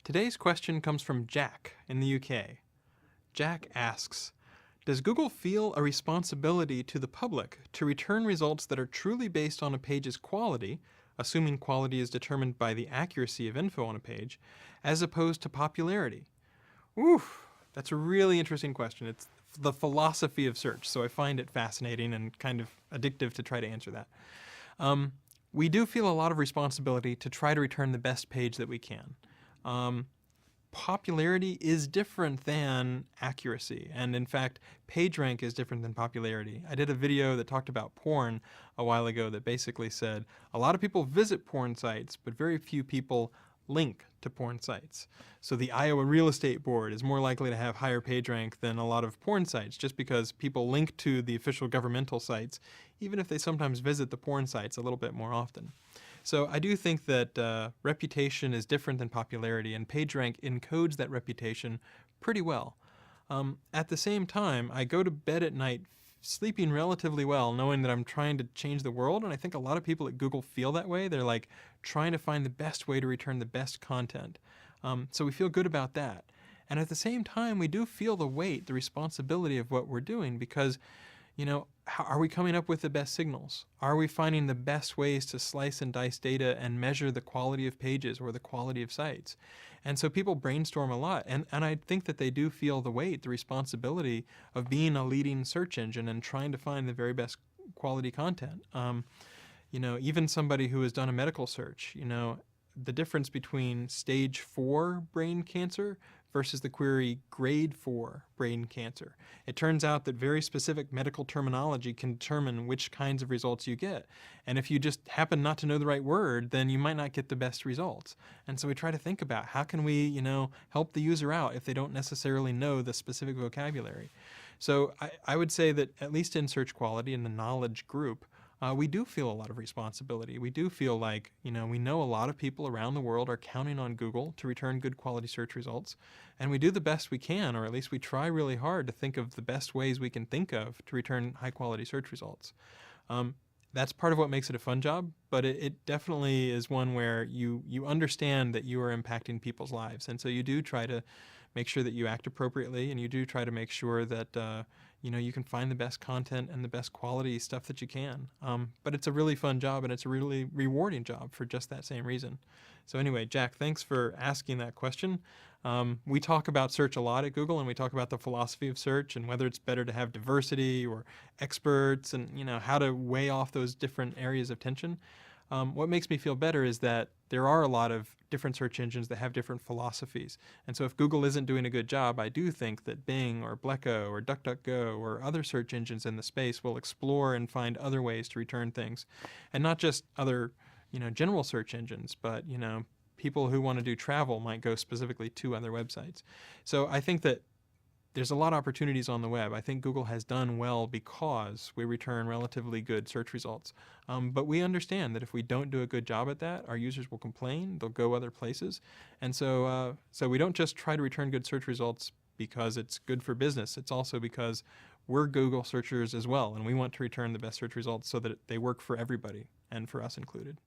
Today's question comes from Jack in the UK. Jack asks, does Google feel a responsibility to the public to return results that are truly based on a page's quality, assuming quality is determined by the accuracy of info on a page, as opposed to popularity? Oof, that's a really interesting question. It's the philosophy of search, so I find it fascinating and kind of addictive to try to answer that. We do feel a lot of responsibility to try to return the best page that we can. Popularity is different than accuracy, and in fact, PageRank is different than popularity. I did a video that talked about porn a while ago that basically said a lot of people visit porn sites, but very few people link to porn sites. So the Iowa Real Estate Board is more likely to have higher PageRank than a lot of porn sites, just because people link to the official governmental sites, even if they sometimes visit the porn sites a little bit more often. So I do think that reputation is different than popularity, and PageRank encodes that reputation pretty well. At the same time, I go to bed at night sleeping relatively well, knowing that I'm trying to change the world, and I think a lot of people at Google feel that way. They're like trying to find the best way to return the best content. So we feel good about that. And at the same time, we do feel the weight, the responsibility of what we're doing, because are we coming up with the best signals? Are we finding the best ways to slice and dice data and measure the quality of pages or the quality of sites? And so people brainstorm a lot, and I think that they do feel the weight, the responsibility of being a leading search engine and trying to find the very best quality content. Even somebody who has done a medical search, the difference between stage 4 brain cancer versus the query grade 4 brain cancer. It turns out that very specific medical terminology can determine which kinds of results you get. And if you just happen not to know the right word, then you might not get the best results. And so we try to think about how can we, help the user out if they don't necessarily know the specific vocabulary. So I would say that at least in search quality, in the knowledge group, we do feel a lot of responsibility. We do feel like, we know a lot of people around the world are counting on Google to return good quality search results, and we do the best we can, or at least we try really hard to think of the best ways we can think of to return high quality search results. That's part of what makes it a fun job, but it definitely is one where you understand that you are impacting people's lives, and so you do try to make sure that you act appropriately, and you do try to make sure that you can find the best content and the best quality stuff that you can. But it's a really fun job, and it's a really rewarding job for just that same reason. So anyway, Jack, thanks for asking that question. We talk about search a lot at Google, and we talk about the philosophy of search and whether it's better to have diversity or experts and how to weigh off those different areas of tension. What makes me feel better is that there are a lot of different search engines that have different philosophies. And so if Google isn't doing a good job, I do think that Bing or Blecko or DuckDuckGo or other search engines in the space will explore and find other ways to return things. And not just other, general search engines, but, people who want to do travel might go specifically to other websites. So I think that there's a lot of opportunities on the web. I think Google has done well because we return relatively good search results. But we understand that if we don't do a good job at that, our users will complain, they'll go other places. And so we don't just try to return good search results because it's good for business. It's also because we're Google searchers as well, and we want to return the best search results so that they work for everybody, and for us included.